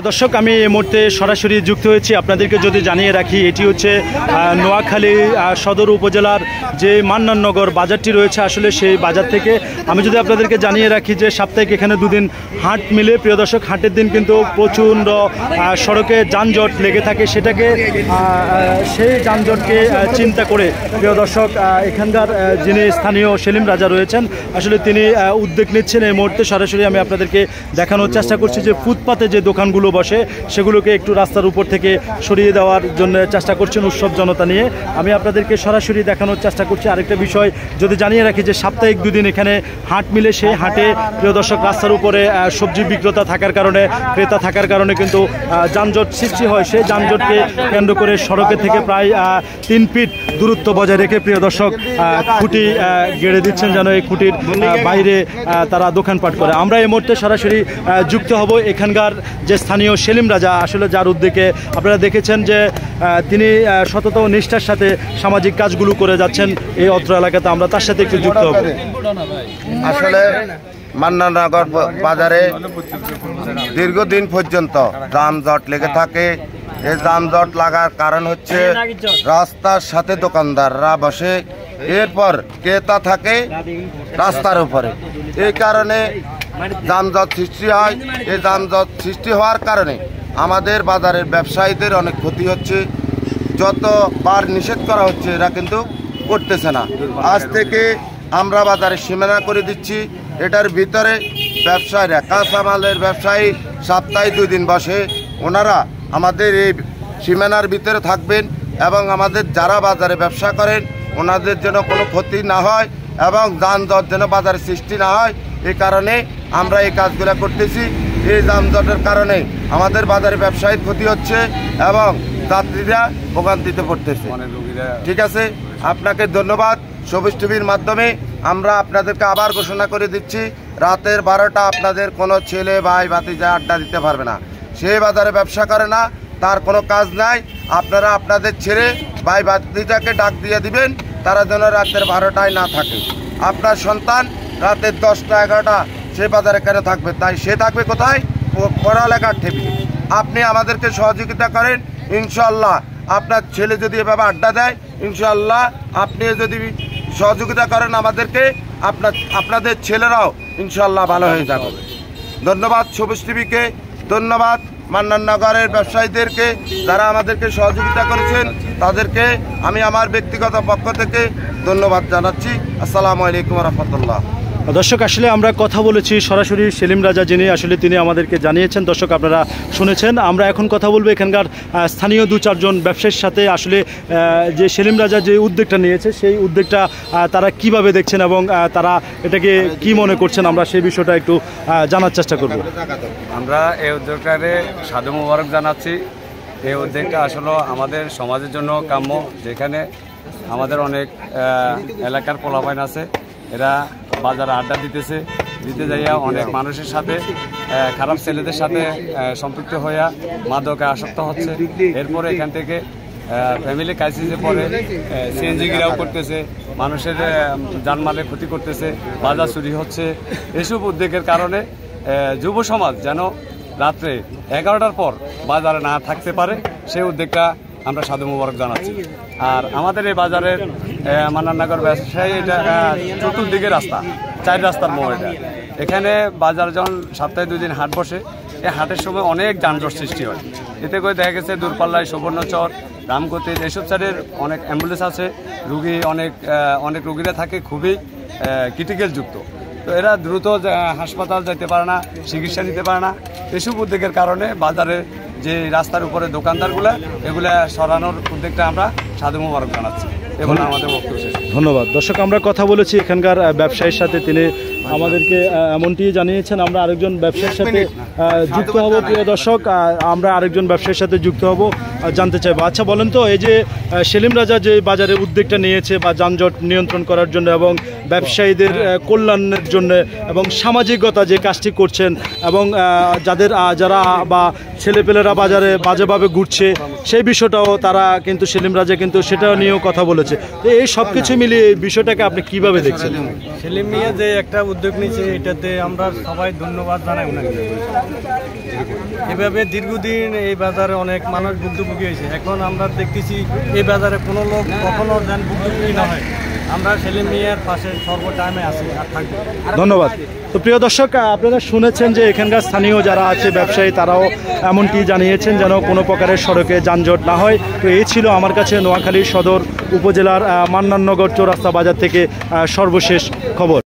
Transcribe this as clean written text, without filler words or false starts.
দর্শক, আমি এই মুহূর্তে সরাসরি যুক্ত হয়েছি। আপনাদেরকে যদি জানিয়ে রাখি, এটি হচ্ছে নোয়াখালী সদর উপজেলার যে মান্নাননগর বাজারটি রয়েছে, আসলে সেই বাজার থেকে আমি যদি আপনাদেরকে জানিয়ে রাখি যে সাপ্তাহিক এখানে দুদিন হাট মিলে। প্রিয় দর্শক, হাটের দিন কিন্তু প্রচণ্ড সড়কে যানজট লেগে থাকে, সেটাকে সেই যানজটকে চিন্তা করে প্রিয় দর্শক এখানকার যিনি স্থানীয় সেলিম রাজা রয়েছেন, আসলে তিনি উদ্যোগ নিচ্ছেন। এই মুহূর্তে সরাসরি আমি আপনাদেরকে দেখানোর চেষ্টা করছি যে ফুটপাতে যে দোকানগুলো বসে সেগুলোকে একটু রাস্তার উপর থেকে সরিয়ে দেওয়ার জন্য চেষ্টা করছেন উৎসব জনতা নিয়ে। আমি আপনাদেরকে সরাসরি দেখানোর চেষ্টা করছি। আরেকটা বিষয় যদি জানিয়ে রাখি যে সাপ্তাহিক দুদিন এখানে হাট মিলে। সেই হাটে প্রিয় দর্শক রাস্তার উপরে সবজি বিক্রেতা থাকার কারণে, ক্রেতা থাকার কারণে কিন্তু যানজট সৃষ্টি হয়। সেই যানজটকে কেন্দ্র করে সড়কে থেকে প্রায় 3 ফিট দূরত্ব বজায় রেখে প্রিয় দর্শক খুঁটি গেড়ে দিচ্ছেন যেন এই খুঁটির বাইরে তারা দোকানপাট করে। আমরা এই মুহূর্তে সরাসরি যুক্ত হব এখানকার যে স্থানীয় সেলিম রাজা, আসলে যার উদ্যোগে আপনারা দেখেছেন যে তিনি সতত নিষ্ঠার সাথে সামাজিক কাজগুলো করে যাচ্ছেন এই অত্র এলাকাতে। আমরা তার সাথে একটু যুক্ত হব। আসলে মান্নাননগর বাজারে দীর্ঘদিন পর্যন্ত যানজট লেগে থাকে। এই যানজট লাগার কারণ হচ্ছে রাস্তার সাথে দোকানদাররা বসে, এরপর ক্রেতা থাকে রাস্তার উপরে। এই কারণে যানজট সৃষ্টি হয়। এই যানজট সৃষ্টি হওয়ার কারণে আমাদের বাজারের ব্যবসায়ীদের অনেক ক্ষতি হচ্ছে। যতবার নিষেধ করা হচ্ছে এরা কিন্তু করতেছে না। আজ থেকে আমরা বাজারে সীমানা করে দিচ্ছি। এটার ভিতরে ব্যবসায়ীরা, কাঁচামালের ব্যবসায়ী সপ্তাহে 2 দিন বসে, ওনারা আমাদের এই সীমানার ভিতরে থাকবেন এবং আমাদের যারা বাজারে ব্যবসা করেন ওনাদের যেন কোনো ক্ষতি না হয় এবং যানজট যেন বাজারে সৃষ্টি না হয়, এই কারণে আমরা এই কাজগুলো করতেছি। এই যানজটের কারণে আমাদের বাজারে ব্যবসায়ীর ক্ষতি হচ্ছে এবং যাত্রীরা ভোগান্তিতে পড়তেছে। ঠিক আছে, আপনাকে ধন্যবাদ। সবুজ টিভির মাধ্যমে আমরা আপনাদেরকে আবার ঘোষণা করে দিচ্ছি, রাতের 12টা আপনাদের কোনো ছেলে ভাই ভাতিজা আড্ডা দিতে পারবে না। সে বাজারে ব্যবসা করে না, তার কোনো কাজ নাই। আপনারা আপনাদের ছেলে ভাই ভাতিজাকে ডাক দিয়ে দিবেন, তারা যেন রাতের 12টায় না থাকে। আপনার সন্তান রাতের 10টা 11টা সে বাজারে কেন থাকবে? তাই সে থাকবে কোথায়? পড়ালেখার টেবিলে। আপনি আমাদেরকে সহযোগিতা করেন, ইনশাল্লাহ আপনার ছেলে যদি এভাবে আড্ডা দেয়, ইনশাল্লাহ আপনি যদি সহযোগিতা করেন আমাদেরকে, আপনাদের ছেলেরাও ইনশাল্লাহ ভালো হয়ে যাবে। ধন্যবাদ সবুজ টিভিকে, ধন্যবাদ মান্নাননগরের ব্যবসায়ীদেরকে যারা আমাদেরকে সহযোগিতা করেছেন, তাদেরকে আমি আমার ব্যক্তিগত পক্ষ থেকে ধন্যবাদ জানাচ্ছি। আসসালামু আলাইকুম রহমতুল্লাহ। দর্শক, আসলে আমরা কথা বলেছি সরাসরি সেলিম রাজা, যিনি আসলে তিনি আমাদেরকে জানিয়েছেন। দর্শক, আপনারা শুনেছেন। আমরা এখন কথা বলবো এখানকার স্থানীয় 2-4 জন ব্যবসায়ীর সাথে। আসলে যে সেলিম রাজা যে উদ্যোগটা নিয়েছে, সেই উদ্যোগটা তারা কিভাবে দেখছেন এবং তারা এটাকে কি মনে করছেন, আমরা সেই বিষয়টা একটু জানার চেষ্টা করব। আমরা এই উদ্যোগটারে সাধু মোবারক জানাচ্ছি। এই উদ্যোগটা আসলে আমাদের সমাজের জন্য কাম্য। যেখানে আমাদের অনেক এলাকার পোলাপাইন আছে, এরা বাজারে আড্ডা দিতে যাইয়া অনেক মানুষের সাথে, খারাপ ছেলেদের সাথে সম্পৃক্ত হইয়া মাদকে আসক্ত হচ্ছে। এরপরে এখান থেকে ফ্যামিলি ক্রাইসিসে পরে সিএনজি গিরাও করতেছে, মানুষের জানমালের ক্ষতি করতেছে, বাজার চুরি হচ্ছে। এসব উদ্যোগের কারণে যুব সমাজ যেন রাত্রে 11টার পর বাজারে না থাকতে পারে, সেই উদ্যোগটা আমরা সাধু মোবারক জানাচ্ছি। আর আমাদের এই বাজারের মান্নাননগর ব্যবসায়ী, এটা চতুর্দিকে রাস্তা, 4 রাস্তার মোড়। এখানে বাজার যখন সপ্তাহে 2 দিন হাট বসে, এই হাটের সময় অনেক যানজট সৃষ্টি হয়। এতে করে দেখা গেছে দূরপাল্লায় সুবর্ণচর, রামগতি, এইসব সাইডের অনেক অ্যাম্বুলেন্স আছে, রুগী অনেক রুগীরা থাকে খুবই ক্রিটিক্যাল যুক্ত। তো এরা দ্রুত হাসপাতাল যেতে পারে না, চিকিৎসা নিতে পারে না। এসব উদ্যোগের কারণে বাজারের যে রাস্তার উপরে দোকানদারগুলা, এগুলা সরানোর উদ্যোগটা আমরা সাধু মোবারক জানাচ্ছি এবং আমাদের বক্তব্য শেষ। ধন্যবাদ। দর্শক, আমরা কথা বলেছি এখানকার ব্যবসায়ীর সাথে, তিনি আমাদেরকে এমনটি জানিয়েছেন। আমরা আরেকজন ব্যবসায়ীর সাথে যুক্ত হব। প্রিয় দর্শক, আমরা আরেকজন ব্যবসায়ীর সাথে যুক্ত হব, জানতে চাইবো। আচ্ছা বলেন তো, এই যে সেলিম রাজা যে বাজারে উদ্যোগটা নিয়েছে বা যানজট নিয়ন্ত্রণ করার জন্য এবং ব্যবসায়ীদের কল্যাণের জন্য এবং সামাজিকতা যে কাজটি করছেন এবং যারা বা ছেলেপেলেরা বাজারে বাজেভাবে ঘুরছে, সেই বিষয়টাও তারা কিন্তু সেলিম রাজা কিন্তু সেটাও নিয়েও কথা বলেছে। তো এই সব কিছু মিলিয়ে এই বিষয়টাকে আপনি কিভাবে দেখছেন? সেলিম মিয়া যে একটা উদ্যোগ নিয়েছে, এটাতে আমরা সবাই ধন্যবাদ জানাই ওনাকে। এভাবে দীর্ঘদিন এই বাজারে অনেক মানুষ ভুক্তভোগী হয়েছে। এখন আমরা দেখতেছি এই বাজারে কোনো লোক কখনো যেন ভুক্তভোগী না হয়। আমরা ছেলে মেয়ের পাশে সর্ব টাইমে আছি আর থাকবো। ধন্যবাদ। তো প্রিয় দর্শক, আপনারা শুনেছেন যে এখানকার স্থানীয় যারা আছে ব্যবসায়ী, তারাও এমনটি জানিয়েছেন যেন কোনো প্রকারের সড়কে যানজট না হয়। তো এই ছিল আমার কাছে নোয়াখালী সদর উপজেলার মান্নাননগর চৌরাস্তা বাজার থেকে সর্বশেষ খবর।